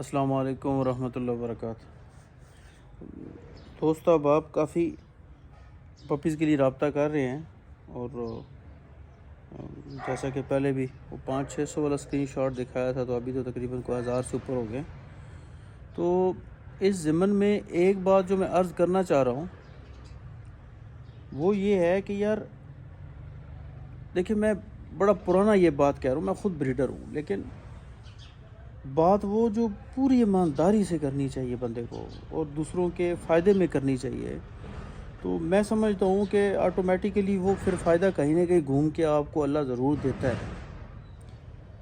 अस्सलाम वालेकुम वरहमतुल्लाहि वबरकातुहू। दोस्तों, अब आप काफ़ी पपीज़ के लिए रब्ता कर रहे हैं और जैसा कि पहले भी वो 500-600 वाला स्क्रीनशॉट दिखाया था, तो अभी तो तकरीबन को 1000 से ऊपर हो गए। तो इस ज़िमन में एक बात जो मैं अर्ज़ करना चाह रहा हूँ वो ये है कि यार देखिए, मैं बड़ा पुराना ये बात कह रहा हूँ, मैं ख़ुद ब्रीडर हूँ, लेकिन बात वो जो पूरी ईमानदारी से करनी चाहिए बंदे को और दूसरों के फ़ायदे में करनी चाहिए। तो मैं समझता हूँ कि ऑटोमेटिकली वो फिर फ़ायदा कहीं ना कहीं घूम के आपको अल्लाह ज़रूर देता है।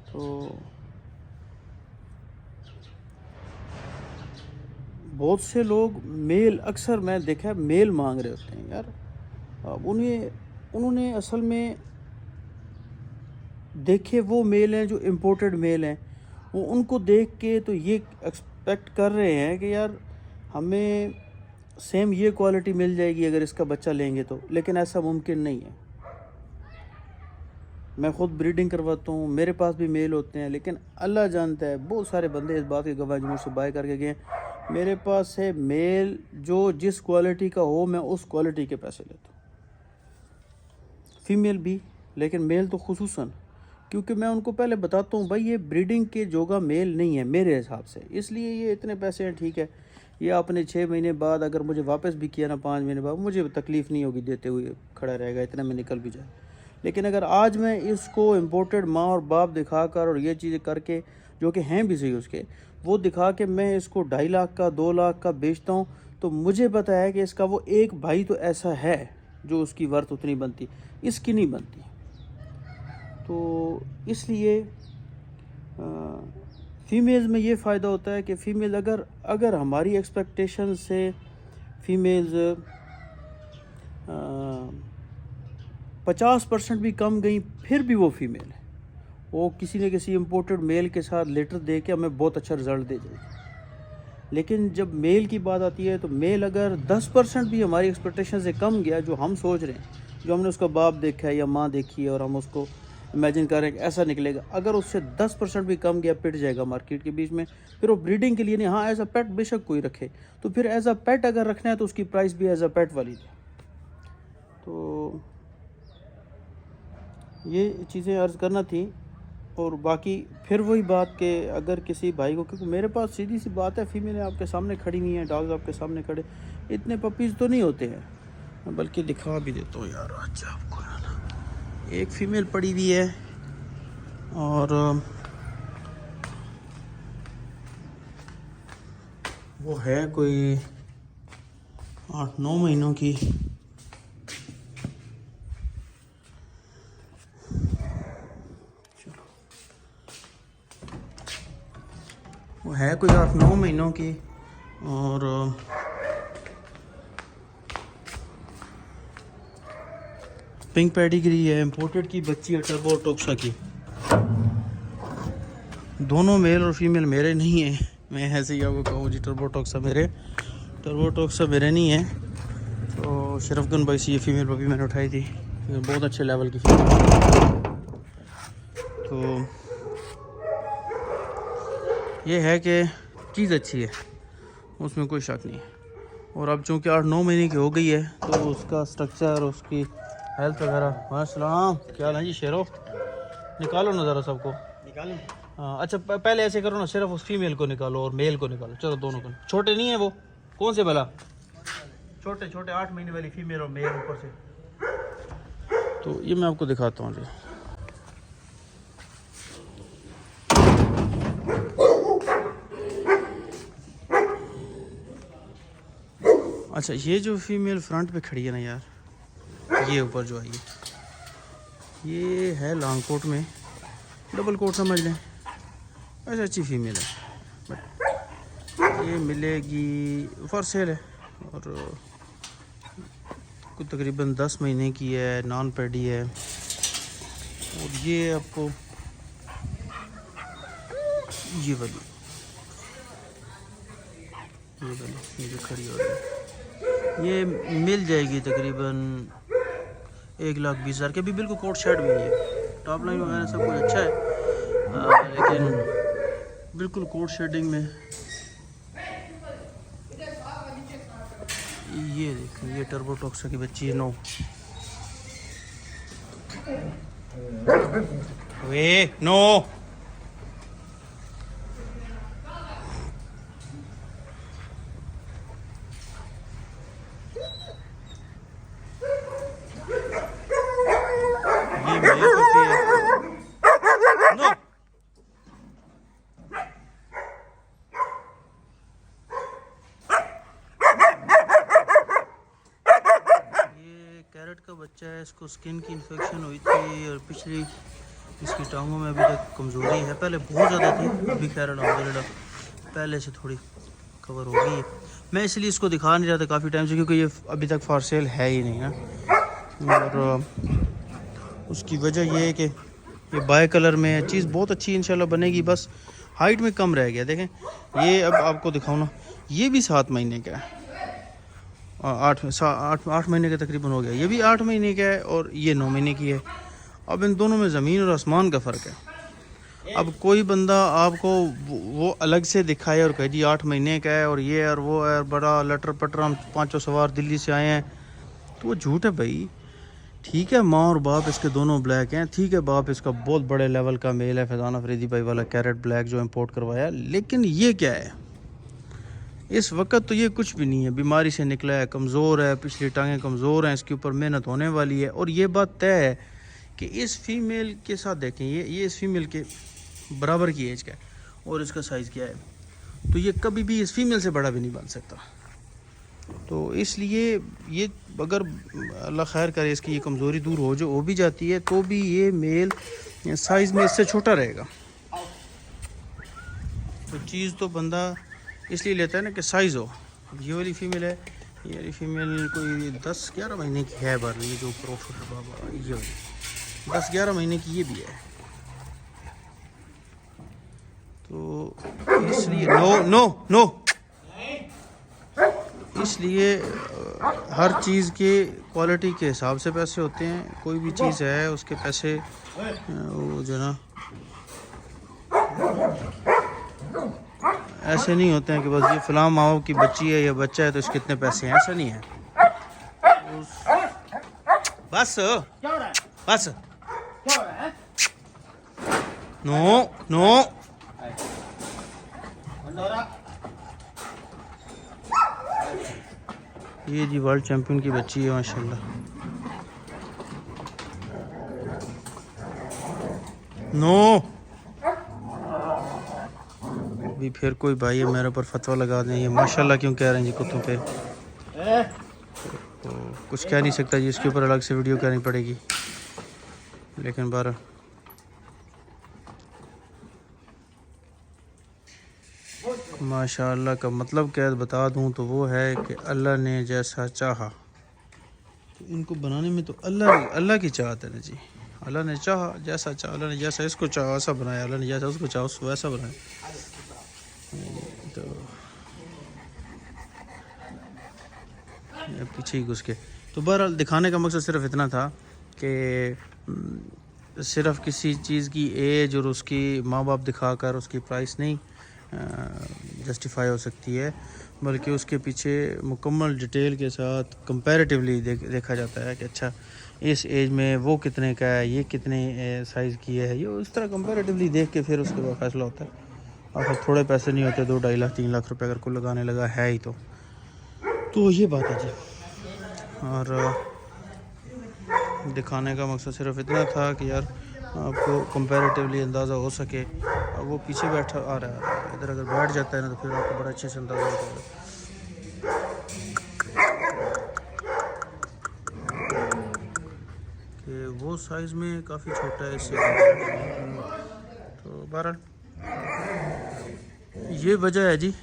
तो बहुत से लोग मेल, अक्सर मैं देखा है मेल मांग रहे होते हैं यार। अब उन्होंने असल में देखे वो मेल हैं जो इम्पोर्टेड मेल हैं, वो उनको देख के तो ये एक्सपेक्ट कर रहे हैं कि यार हमें सेम ये क्वालिटी मिल जाएगी अगर इसका बच्चा लेंगे तो, लेकिन ऐसा मुमकिन नहीं है। मैं ख़ुद ब्रीडिंग करवाता हूँ, मेरे पास भी मेल होते हैं, लेकिन अल्लाह जानता है बहुत सारे बंदे इस बात के गवाह जो मुझसे बाय करके गए, मेरे पास से मेल जो जिस क्वालिटी का हो मैं उस क्वालिटी के पैसे लेता हूँ, फ़ीमेल भी, लेकिन मेल तो खुसूसन, क्योंकि मैं उनको पहले बताता हूँ भाई ये ब्रीडिंग के जोगा मेल नहीं है मेरे हिसाब से, इसलिए ये इतने पैसे हैं, ठीक है। ये आपने 6 महीने बाद अगर मुझे वापस भी किया ना, 5 महीने बाद, मुझे तकलीफ़ नहीं होगी, देते हुए खड़ा रहेगा, इतना में निकल भी जाए। लेकिन अगर आज मैं इसको इम्पोर्टेड माँ और बाप दिखाकर और ये चीज़ें करके, जो कि हैं भी सही उसके, वो दिखा के मैं इसको 2.5 लाख का 2 लाख का बेचता हूँ, तो मुझे पता है कि इसका वो एक भाई तो ऐसा है जो उसकी वर्थ उतनी बनती, इसकी नहीं बनती। तो इसलिए फ़ीमेल्स में ये फ़ायदा होता है कि फ़ीमेल अगर हमारी एक्सपेक्टेशन से फ़ीमेल्स 50% भी कम गई, फिर भी वो फ़ीमेल है, वो किसी न किसी इम्पोर्टेड मेल के साथ लेटर दे के हमें बहुत अच्छा रिज़ल्ट दे जाएगी। लेकिन जब मेल की बात आती है तो मेल अगर 10% भी हमारी एक्सपेक्टेशन से कम गया, जो हम सोच रहे हैं, जो हमने उसका बाप देखा है या माँ देखी है और हम उसको इमेजिन कर रहे हैं कि ऐसा निकलेगा, अगर उससे 10% भी कम गया, पिट जाएगा मार्केट के बीच में, फिर वो ब्रीडिंग के लिए नहीं। हाँ, एज अ पेट बेशक कोई रखे, तो फिर एज अ पेट अगर रखना है तो उसकी प्राइस भी एज अ पेट वाली थी। तो ये चीज़ें अर्ज़ करना थी। और बाकी फिर वही बात कि अगर किसी भाई को, क्योंकि मेरे पास सीधी सी बात है, फीमेल आपके सामने खड़ी हुई हैं, डॉग्स आपके सामने खड़े, इतने पपीज़ तो नहीं होते हैं, बल्कि दिखा भी देता हूँ यार आज आपको, है ना। एक फ़ीमेल पड़ी हुई है और वो है कोई 8-9 महीनों की। वो है कोई 8-9 महीनों की और पिंक पेडिग्री है, इम्पोर्टेड की बच्ची है, टर्बो टोक्सा की। दोनों मेल और फीमेल मेरे नहीं है, मैं ऐसे ही आपको कहूँ जी, टर्बो टोक्सा मेरे नहीं है। तो शरफगन भाई से ये फीमेल पपी मैंने उठाई थी, बहुत अच्छे लेवल की फीमेल। तो ये है कि चीज़ अच्छी है, उसमें कोई शक नहीं है। और अब चूँकि 8-9 महीने की हो गई है, तो उसका स्ट्रक्चर, उसकी हेल्थ वगैरह, माशाल्लाह। क्या है जी शेरो, निकालो ना ज़रा सबको निकालो। हाँ अच्छा, पहले ऐसे करो ना, सिर्फ उस फीमेल को निकालो और मेल को निकालो, चलो दोनों को। छोटे नहीं है वो, कौन से भला, छोटे 8 महीने वाली फीमेल और मेल ऊपर से। तो ये मैं आपको दिखाता हूँ जी। अच्छा, ये जो फीमेल फ्रंट पे खड़ी है ना यार, ये ऊपर जो आई है, ये है लॉन्ग कोट में, डबल कोट समझ लें, ऐसे अच्छी फीमेल है, बट ये मिलेगी फॉर सेल है। और कुछ तकरीबन 10 महीने की है, नॉन पेडी है। और ये आपको ये वाली ये जो खड़ी हो रही है, ये मिल जाएगी तकरीबन 1,20,000 के। अभी बिल्कुल कोट शेड में ही है, टॉप लाइन वगैरह सब कुछ अच्छा है, लेकिन बिल्कुल कोट शेडिंग में ये देखें, ये टर्बो टॉक्सा की बच्ची है 9। वे नो ये मेल पपी है। नो कैरेट का बच्चा है, इसको स्किन की इन्फेक्शन हुई थी और पिछली इसकी टांगों में अभी तक कमज़ोरी है। पहले बहुत ज़्यादा थी, अभी खैर अल्हम्दुलिल्लाह पहले से थोड़ी कवर हो गई है। मैं इसलिए इसको दिखा नहीं रहा था काफ़ी टाइम से, क्योंकि ये अभी तक फॉर सेल है ही नहीं ना। और उसकी वजह ये है कि ये बाय कलर में है। चीज़ बहुत अच्छी इंशाल्लाह बनेगी, बस हाइट में कम रह गया। देखें ये अब आपको दिखाऊँ ना, ये भी 7 महीने का है, 8 महीने का तकरीबन हो गया। ये भी 8 महीने का है और ये 9 महीने की है। अब इन दोनों में ज़मीन और आसमान का फ़र्क है। अब कोई बंदा आपको वो अलग से दिखाए और कहे जी 8 महीने का है और ये और वो है, बड़ा लटर पटर, हम 5 सवार दिल्ली से आए हैं, तो वो झूठ है भाई। ठीक है, माँ और बाप इसके दोनों ब्लैक हैं, ठीक है, बाप इसका बहुत बड़े लेवल का मेल है, फैज़ान अफरीदी भाई वाला कैरेट ब्लैक जो इंपोर्ट करवाया। लेकिन ये क्या है इस वक्त, तो ये कुछ भी नहीं है, बीमारी से निकला है, कमज़ोर है, पिछली टांगें कमज़ोर हैं, इसके ऊपर मेहनत होने वाली है। और ये बात तय है कि इस फीमेल के साथ देखें, ये इस फीमेल के बराबर की एज का है और इसका साइज़ क्या है, तो ये कभी भी इस फीमेल से बड़ा भी नहीं बन सकता। तो इसलिए ये अगर अल्लाह खैर करे इसकी ये कमज़ोरी दूर हो भी जाती है, तो भी ये मेल साइज़ में इससे छोटा रहेगा। तो चीज़ तो बंदा इसलिए लेता है ना कि साइज़ हो। ये वाली फ़ीमेल है, ये वाली फ़ीमेल कोई 10-11 महीने की है बार, ये जो ऊपर बाबा ये वाली 10-11 महीने की ये भी है। तो इसलिए नो इसलिए हर चीज़ के क्वालिटी के हिसाब से पैसे होते हैं। कोई भी चीज़ है उसके पैसे वो जो ना ऐसे नहीं होते हैं कि बस ये फ़लाँ माओ की बच्ची है या बच्चा है तो इसके कितने पैसे हैं, ऐसा नहीं है। बस बस नो ये जी वर्ल्ड चैम्पियन की बच्ची है माशाल्लाह। नो भी फिर कोई भाई है मेरे ऊपर फतवा लगा दें, ये माशाल्लाह क्यों कह रहे हैं जी कुत्तों पे, तो कुछ कह नहीं सकता जी, इसके ऊपर अलग से वीडियो करनी पड़ेगी। लेकिन बार माशाल्लाह का मतलब क्या बता दूं तो वो है कि अल्लाह ने जैसा चाहा, तो इनको बनाने में तो अल्लाह की चाहत है ना जी। अल्लाह ने चाहा जैसा चाहा, अल्लाह ने जैसा इसको चाहा वैसा बनाया, अल्लाह ने जैसा उसको चाहा उसको वैसा बनाया। तो पीछे ही घुस के, तो बहरहाल दिखाने का मकसद सिर्फ इतना था कि सिर्फ किसी चीज़ की एज और उसकी माँ बाप दिखाकर उसकी प्राइस नहीं जस्टिफाई हो सकती है, बल्कि उसके पीछे मुकम्मल डिटेल के साथ कंपैरेटिवली देखा जाता है कि अच्छा इस एज में वो कितने का है, ये कितने साइज़ की है, ये उस तरह कंपैरेटिवली देख के फिर उसके बाद फैसला होता है। और फिर थोड़े पैसे नहीं होते, 2-2.5 लाख 3 लाख रुपए अगर को लगाने लगा है ही तो ये बात है जी। और दिखाने का मकसद सिर्फ इतना था कि यार आपको कंपैरेटिवली अंदाज़ा हो सके। अब वो पीछे बैठा आ रहा है, इधर अगर बैठ जाता है ना तो फिर आपको बड़ा अच्छे से अंदाज़ा होता है कि वो साइज़ में काफ़ी छोटा है इससे। तो बहरहाल ये वजह है जी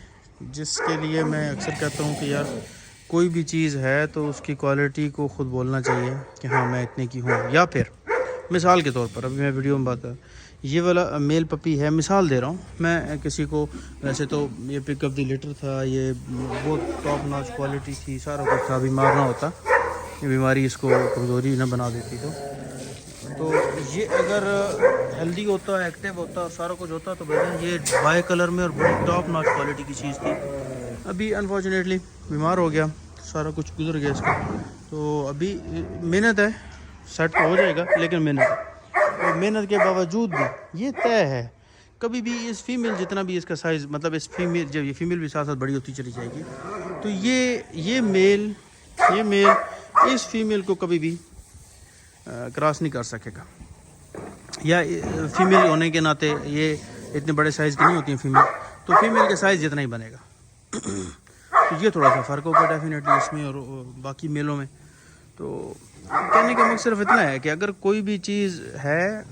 जिसके लिए मैं अक्सर कहता हूँ कि यार कोई भी चीज़ है तो उसकी क्वालिटी को ख़ुद बोलना चाहिए कि हाँ मैं इतने की हूँ। या फिर मिसाल के तौर पर अभी मैं वीडियो में बात कर, ये वाला मेल पपी है, मिसाल दे रहा हूँ मैं किसी को। वैसे तो ये पिकअप द लिटर था, ये बहुत टॉप नॉच क्वालिटी थी, सारा कुछ था, बीमार ना होता, ये बीमारी इसको कमज़ोरी ना बना देती। तो ये अगर हेल्दी होता, एक्टिव होता, सारा कुछ होता तो बेहतर। ये बाय कलर में और बड़ी टॉप नॉच क्वालिटी की चीज़ थी। अभी अनफॉर्चुनेटली बीमार हो गया, सारा कुछ गुजर गया इसका। तो अभी मेहनत है, सेट तो हो जाएगा, लेकिन मेहनत है। और मेहनत के बावजूद भी ये तय है, कभी भी इस फीमेल जितना भी इसका साइज़, मतलब इस फीमेल, जब ये फीमेल भी साथ साथ बड़ी होती चली जाएगी, तो ये मेल इस फीमेल को कभी भी क्रॉस नहीं कर सकेगा। या फीमेल होने के नाते ये इतने बड़े साइज़ की नहीं होती हैं फीमेल, तो फीमेल के साइज़ जितना ही बनेगा। तो ये थोड़ा सा फ़र्क होगा डेफिनेटली इसमें और बाकी मेलों में। तो कहने का मकसद सिर्फ इतना है कि अगर कोई भी चीज़ है,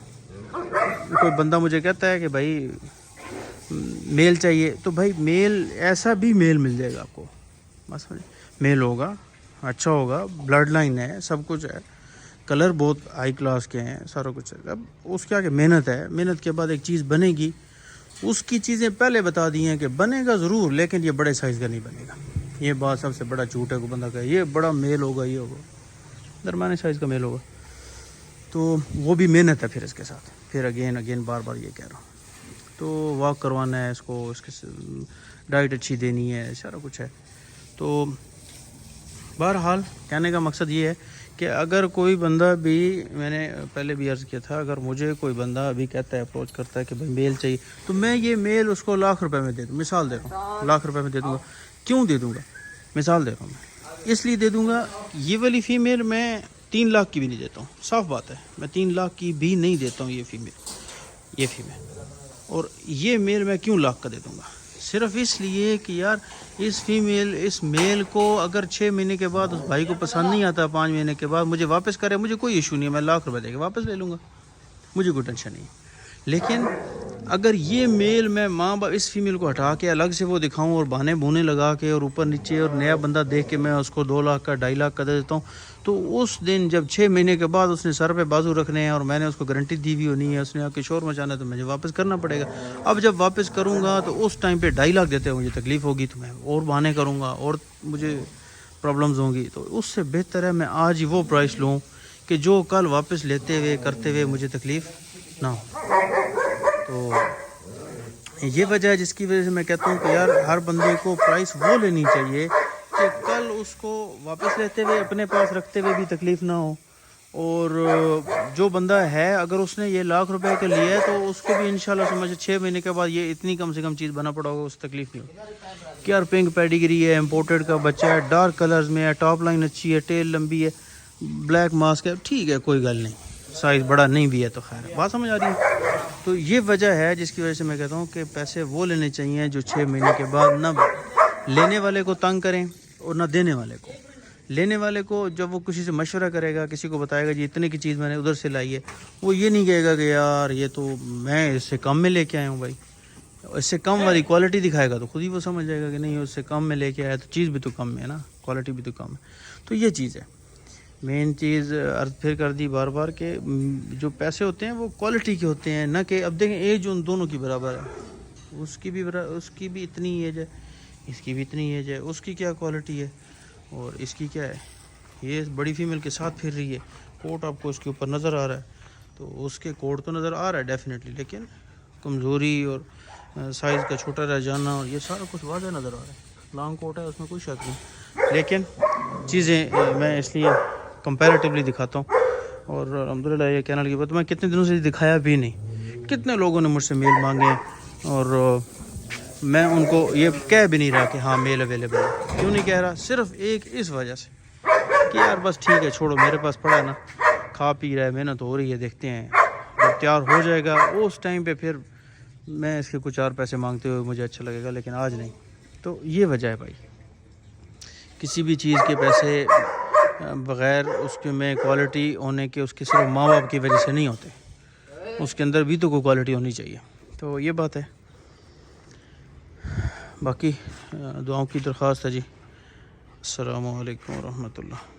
कोई बंदा मुझे कहता है कि भाई मेल चाहिए, तो भाई मेल, ऐसा भी मेल मिल जाएगा आपको, बस मेल होगा, अच्छा होगा, ब्लड लाइन है, सब कुछ है, कलर बहुत हाई क्लास के हैं, सारा कुछ है। अब उसके आगे मेहनत है, मेहनत के बाद एक चीज़ बनेगी। उसकी चीज़ें पहले बता दी हैं कि बनेगा ज़रूर, लेकिन ये बड़े साइज़ का नहीं बनेगा। ये बात सबसे बड़ा झूठ है। को बंदा कहे ये बड़ा मेल होगा, ये होगा, दरमियाने साइज़ का मेल होगा, तो वो भी मेहनत है फिर इसके साथ। फिर अगेन बार बार ये कह रहा हूँ, तो वॉक करवाना है इसको, इसके डाइट अच्छी देनी है, सारा कुछ है। तो बहरहाल कहने का मकसद ये है कि अगर कोई बंदा भी, मैंने पहले भी अर्ज़ किया था, अगर मुझे कोई बंदा अभी कहता है, अप्रोच करता है कि भाई मेल चाहिए, तो मैं ये मेल उसको लाख रुपए में दे दूँ, मिसाल दे रहा हूँ, लाख रुपए में दे दूँगा। क्यों दे दूँगा? मिसाल दे रहा हूँ मैं, इसलिए दे दूँगा, ये वाली फ़ीमेल मैं 3 लाख की भी नहीं देता हूँ, साफ़ बात है, मैं 3 लाख की भी नहीं देता हूँ ये फ़ीमेल। और ये मेल मैं क्यों लाख का दे दूँगा? सिर्फ इसलिए कि यार इस मेल को अगर 6 महीने के बाद उस भाई को पसंद नहीं आता, 5 महीने के बाद मुझे वापस करे, मुझे कोई इशू नहीं है, मैं लाख रुपए देके वापस ले लूँगा, मुझे कोई टेंशन नहीं। लेकिन अगर ये मेल मैं माँ बाप इस फीमेल को हटा के अलग से वो दिखाऊं और बहाने बूने लगा के और ऊपर नीचे और नया बंदा देख के मैं उसको 2 लाख का 2.5 लाख का दे देता हूँ, तो उस दिन जब 6 महीने के बाद उसने सर पे बाजू रखने हैं और मैंने उसको गारंटी दी हुई होनी है, उसने आके शोर मचाना है, तो मुझे वापस करना पड़ेगा। अब जब वापस करूँगा तो उस टाइम पे 2.5 लाख देते हुए मुझे तकलीफ़ होगी, तो मैं और बहाने करूँगा और मुझे प्रॉब्लम्स होंगी। तो उससे बेहतर है मैं आज ही वो प्राइस लूँ कि जो कल वापस लेते हुए करते हुए मुझे तकलीफ़ ना हो। तो ये वजह है जिसकी वजह से मैं कहता हूँ कि यार हर बंदे को प्राइस वो लेनी चाहिए कि कल उसको वापस लेते हुए अपने पास रखते हुए भी तकलीफ़ ना हो। और जो बंदा है अगर उसने ये लाख रुपए का लिया है तो उसको भी इंशाल्लाह समझ 6 महीने के बाद ये इतनी कम से कम चीज़ बना पड़ा होगा, उससे तकलीफ़ नहीं होगी कि यार पिंक पेडिग्री है, इम्पोर्टेड का बच्चा है, डार्क कलर्स में है, टॉप लाइन अच्छी है, टेल लंबी है, ब्लैक मास्क है, ठीक है कोई गल नहीं, साइज़ बड़ा नहीं भी है तो खैर, बात समझ आ रही है। तो ये वजह है जिसकी वजह से मैं कहता हूँ कि पैसे वो लेने चाहिए जो 6 महीने के बाद ना लेने वाले को तंग करें और ना देने वाले को। लेने वाले को जब वो किसी से मशवरा करेगा, किसी को बताएगा जी इतने की चीज़ मैंने उधर से लाई है, वो ये नहीं कहेगा कि यार ये तो मैं इससे कम में लेके आया हूँ भाई, इससे कम वाली क्वालिटी दिखाएगा तो खुद ही वो समझ जाएगा कि नहीं उससे कम में लेके आया, तो चीज़ भी तो कम है ना, क्वालिटी भी तो कम है। तो ये चीज़ है मेन चीज़, अर्ज फिर कर दी बार बार के जो पैसे होते हैं वो क्वालिटी के होते हैं, ना कि अब देखें एज उन दोनों की बराबर है, उसकी भी इतनी एज है, इसकी भी इतनी एज है, उसकी क्या क्वालिटी है और इसकी क्या है। ये बड़ी फीमेल के साथ फिर रही है, कोट आपको उसके ऊपर नज़र आ रहा है, तो उसके कोट तो नज़र आ रहा है डेफिनेटली, लेकिन कमज़ोरी और साइज़ का छोटा रह जाना और ये सारा कुछ वाज़ह नज़र आ रहा है। लॉन्ग कोट है उसमें कोई शक नहीं, लेकिन चीज़ें मैं इसलिए कंपैरेटिवली दिखाता हूँ। और अल्हम्दुलिल्लाह ये कहने लगी बात, मैं कितने दिनों से दिखाया भी नहीं, कितने लोगों ने मुझसे मेल मांगे और मैं उनको ये कह भी नहीं रहा कि हाँ मेल अवेलेबल है। क्यों नहीं कह रहा? सिर्फ एक इस वजह से कि यार बस ठीक है छोड़ो, मेरे पास पड़ा है ना, खा पी रहा है, मेहनत हो रही है, देखते हैं जब तैयार हो जाएगा उस टाइम पे फिर मैं इसके कुछ 4 पैसे मांगते हुए मुझे अच्छा लगेगा, लेकिन आज नहीं। तो ये वजह है भाई, किसी भी चीज़ के पैसे बग़ैर उसके में क्वालिटी होने के, उसके सिर्फ माँ बाप की वजह से नहीं होते, उसके अंदर भी तो कोई क्वालिटी होनी चाहिए। तो ये बात है, बाकी दुआओं की दरख्वास्त है जी। अस्सलामु अलैकुम रहमतुल्लाह।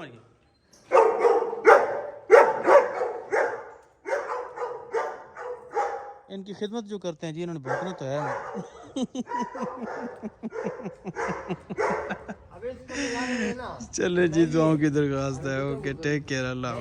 मारिए। इनकी खिदमत जो करते हैं जी, इन्होंने भौंकना तो है ना। चले जी, दुआओं की दरख्वास्त है। ओके, टेक केयर, अल्लाह।